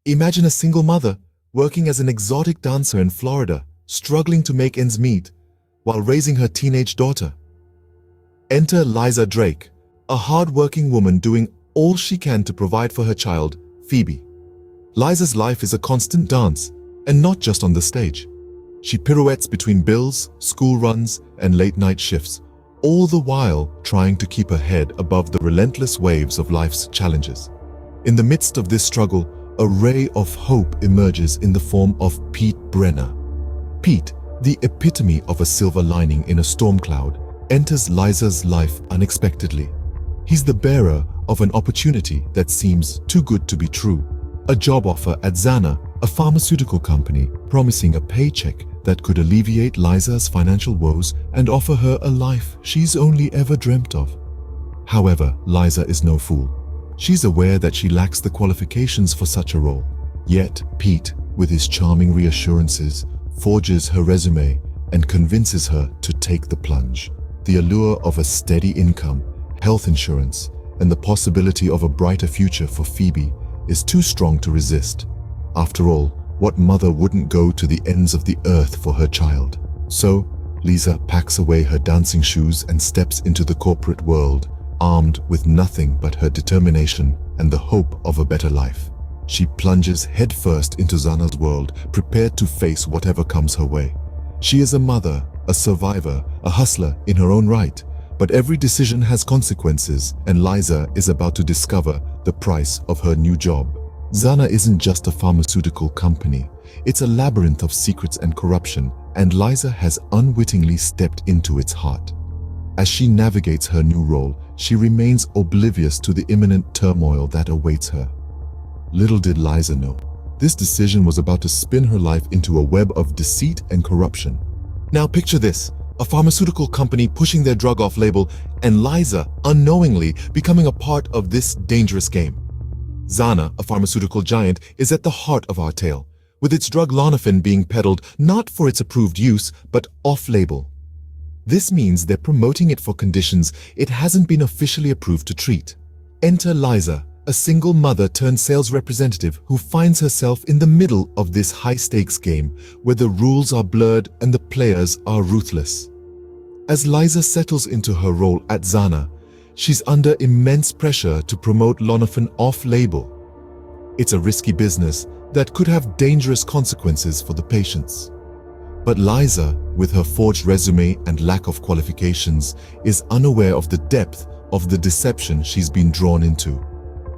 Imagine a single mother working as an exotic dancer in Florida, struggling to make ends meet while raising her teenage daughter. Enter Liza Drake, a hard-working woman doing all she can to provide for her child, Phoebe. Liza's life is a constant dance, and not just on the stage. She pirouettes between bills, school runs, and late-night shifts, all the while trying to keep her head above the relentless waves of life's challenges. In the midst of this struggle, a ray of hope emerges in the form of Pete Brenner. Pete, the epitome of a silver lining in a storm cloud, enters Liza's life unexpectedly. He's the bearer of an opportunity that seems too good to be true. A job offer at Xana, a pharmaceutical company, promising a paycheck that could alleviate Liza's financial woes and offer her a life she's only ever dreamt of. However, Liza is no fool. She's aware that she lacks the qualifications for such a role. Yet, Pete, with his charming reassurances, forges her resume and convinces her to take the plunge. The allure of a steady income, health insurance, and the possibility of a brighter future for Phoebe is too strong to resist. After all, what mother wouldn't go to the ends of the earth for her child? So, Liza packs away her dancing shoes and steps into the corporate world, armed with nothing but her determination and the hope of a better life. She plunges headfirst into Xana's world, prepared to face whatever comes her way. She is a mother, a survivor, a hustler in her own right, but every decision has consequences, and Liza is about to discover the price of her new job. Xana isn't just a pharmaceutical company. It's a labyrinth of secrets and corruption, and Liza has unwittingly stepped into its heart. As she navigates her new role, she remains oblivious to the imminent turmoil that awaits her. Little did Liza know, this decision was about to spin her life into a web of deceit and corruption. Now picture this, a pharmaceutical company pushing their drug off label, and Liza unknowingly becoming a part of this dangerous game. Xana, a pharmaceutical giant, is at the heart of our tale, with its drug Lonafin being peddled not for its approved use, but off-label. This means they're promoting it for conditions it hasn't been officially approved to treat. Enter Liza, a single mother turned sales representative who finds herself in the middle of this high-stakes game where the rules are blurred and the players are ruthless. As Liza settles into her role at Xana, she's under immense pressure to promote Lonafin off-label. It's a risky business that could have dangerous consequences for the patients. But Liza, with her forged resume and lack of qualifications, is unaware of the depth of the deception she's been drawn into.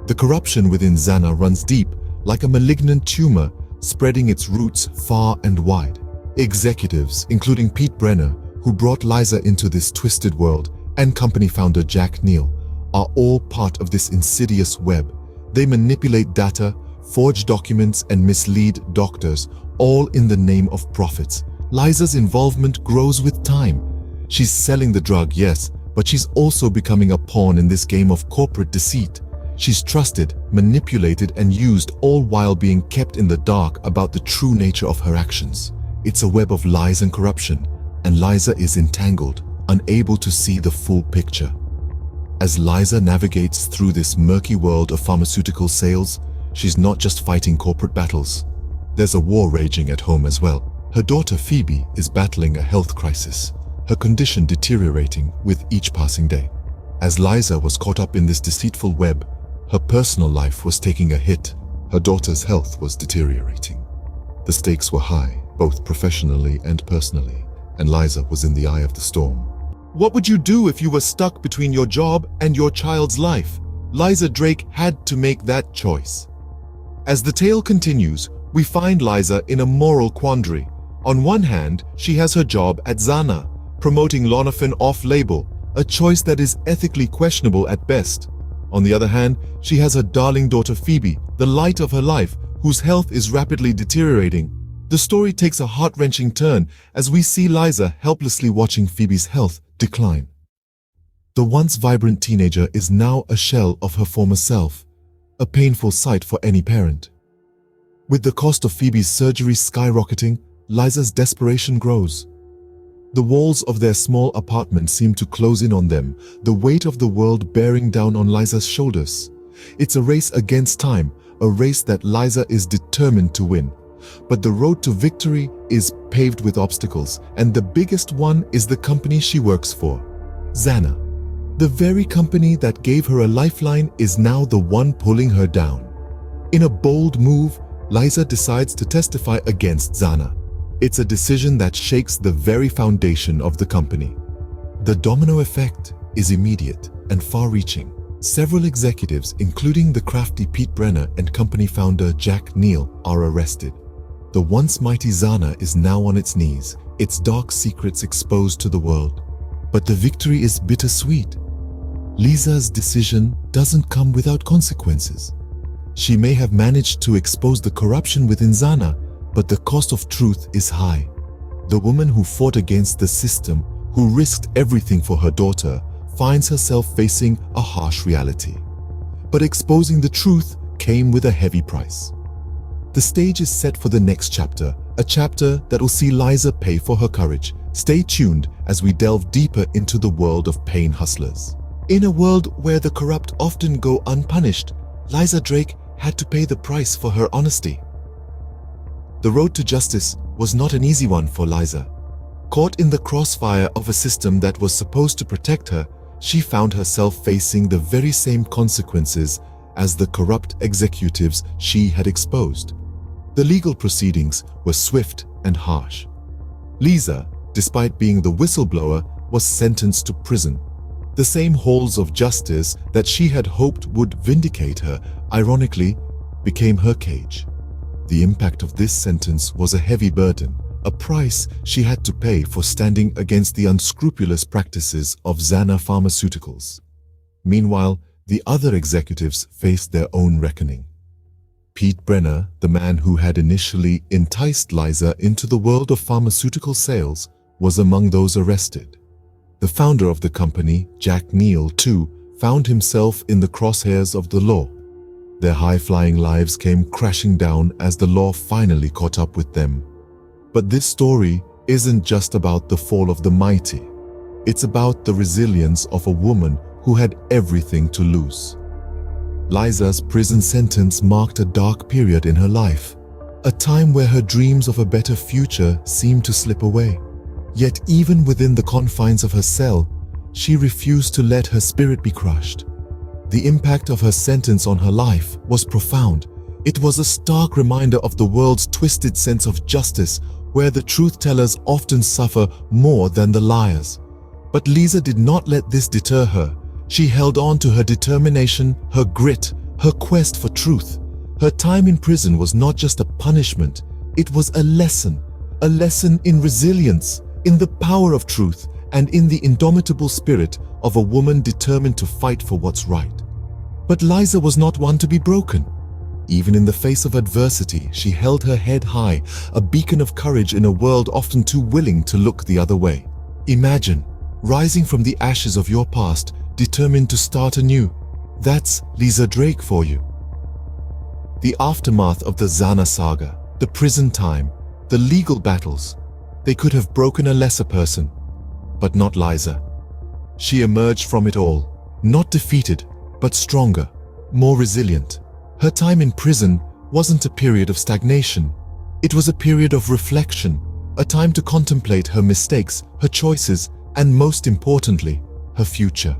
The corruption within Xana runs deep, like a malignant tumor, spreading its roots far and wide. Executives, including Pete Brenner, who brought Liza into this twisted world, and company founder Jack Neal, are all part of this insidious web. They manipulate data, forge documents, and mislead doctors, all in the name of profits. Liza's involvement grows with time. She's selling the drug, yes, but she's also becoming a pawn in this game of corporate deceit. She's trusted, manipulated, and used, all while being kept in the dark about the true nature of her actions. It's a web of lies and corruption, and Liza is entangled, unable to see the full picture. As Liza navigates through this murky world of pharmaceutical sales, she's not just fighting corporate battles. There's a war raging at home as well. Her daughter Phoebe is battling a health crisis, her condition deteriorating with each passing day. As Liza was caught up in this deceitful web, her personal life was taking a hit. Her daughter's health was deteriorating. The stakes were high, both professionally and personally, and Liza was in the eye of the storm. What would you do if you were stuck between your job and your child's life? Liza Drake had to make that choice. As the tale continues, we find Liza in a moral quandary. On one hand, she has her job at Xana, promoting Lonafin off-label, a choice that is ethically questionable at best. On the other hand, she has her darling daughter Phoebe, the light of her life, whose health is rapidly deteriorating. The story takes a heart-wrenching turn as we see Liza helplessly watching Phoebe's health decline. The once vibrant teenager is now a shell of her former self, a painful sight for any parent. With the cost of Phoebe's surgery skyrocketing, Liza's desperation grows. The walls of their small apartment seem to close in on them, the weight of the world bearing down on Liza's shoulders. It's a race against time, a race that Liza is determined to win. But the road to victory is paved with obstacles, and the biggest one is the company she works for. Xana. The very company that gave her a lifeline is now the one pulling her down. In a bold move, Liza decides to testify against Xana. It's a decision that shakes the very foundation of the company. The domino effect is immediate and far-reaching. Several executives, including the crafty Pete Brenner and company founder Jack Neal, are arrested. The once mighty Xana is now on its knees, its dark secrets exposed to the world. But the victory is bittersweet. Liza's decision doesn't come without consequences. She may have managed to expose the corruption within Xana, but the cost of truth is high. The woman who fought against the system, who risked everything for her daughter, finds herself facing a harsh reality. But exposing the truth came with a heavy price. The stage is set for the next chapter, a chapter that will see Liza pay for her courage. Stay tuned as we delve deeper into the world of pain hustlers. In a world where the corrupt often go unpunished, Liza Drake had to pay the price for her honesty. The road to justice was not an easy one for Liza. Caught in the crossfire of a system that was supposed to protect her, she found herself facing the very same consequences as the corrupt executives she had exposed. The legal proceedings were swift and harsh. Liza, despite being the whistleblower, was sentenced to prison. The same halls of justice that she had hoped would vindicate her, ironically, became her cage. The impact of this sentence was a heavy burden, a price she had to pay for standing against the unscrupulous practices of Xana Pharmaceuticals. Meanwhile, the other executives faced their own reckoning. Pete Brenner, the man who had initially enticed Liza into the world of pharmaceutical sales, was among those arrested. The founder of the company, Jack Neal, too, found himself in the crosshairs of the law. Their high-flying lives came crashing down as the law finally caught up with them. But this story isn't just about the fall of the mighty. It's about the resilience of a woman who had everything to lose. Liza's prison sentence marked a dark period in her life, a time where her dreams of a better future seemed to slip away. Yet even within the confines of her cell, she refused to let her spirit be crushed. The impact of her sentence on her life was profound. It was a stark reminder of the world's twisted sense of justice, where the truth-tellers often suffer more than the liars. But Liza did not let this deter her. She held on to her determination, her grit, her quest for truth. Her time in prison was not just a punishment, it was a lesson in resilience, in the power of truth, and in the indomitable spirit of a woman determined to fight for what's right. But Liza was not one to be broken. Even in the face of adversity, she held her head high, a beacon of courage in a world often too willing to look the other way. Imagine rising from the ashes of your past, determined to start anew. That's Liza Drake for you. The aftermath of the Xana saga, the prison time, the legal battles, they could have broken a lesser person, but not Liza. She emerged from it all, not defeated, but stronger, more resilient. Her time in prison wasn't a period of stagnation. It was a period of reflection, a time to contemplate her mistakes, her choices, and most importantly, her future.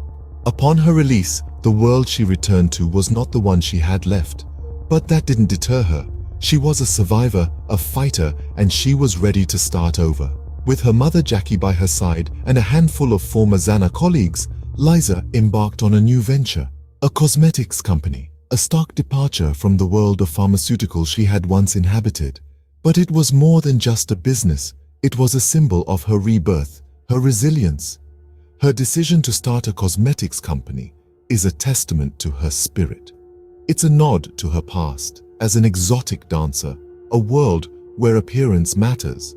Upon her release, the world she returned to was not the one she had left. But that didn't deter her. She was a survivor, a fighter, and she was ready to start over. With her mother Jackie by her side and a handful of former Xana colleagues, Liza embarked on a new venture, a cosmetics company, a stark departure from the world of pharmaceuticals she had once inhabited. But it was more than just a business. It was a symbol of her rebirth, her resilience. Her decision to start a cosmetics company is a testament to her spirit. It's a nod to her past as an exotic dancer, a world where appearance matters.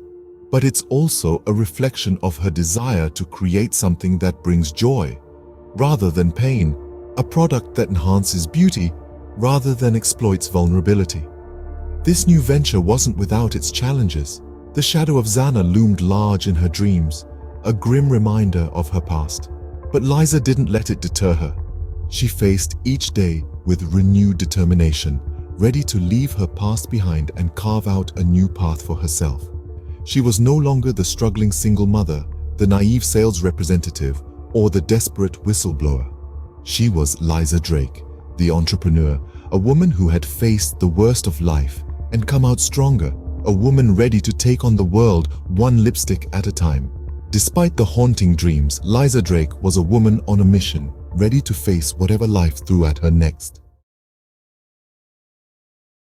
But it's also a reflection of her desire to create something that brings joy rather than pain, a product that enhances beauty rather than exploits vulnerability. This new venture wasn't without its challenges. The shadow of Xana loomed large in her dreams, a grim reminder of her past. But Liza didn't let it deter her. She faced each day with renewed determination, ready to leave her past behind and carve out a new path for herself. She was no longer the struggling single mother, the naive sales representative, or the desperate whistleblower. She was Liza Drake, the entrepreneur, a woman who had faced the worst of life and come out stronger, a woman ready to take on the world one lipstick at a time. Despite the haunting dreams, Liza Drake was a woman on a mission, ready to face whatever life threw at her next.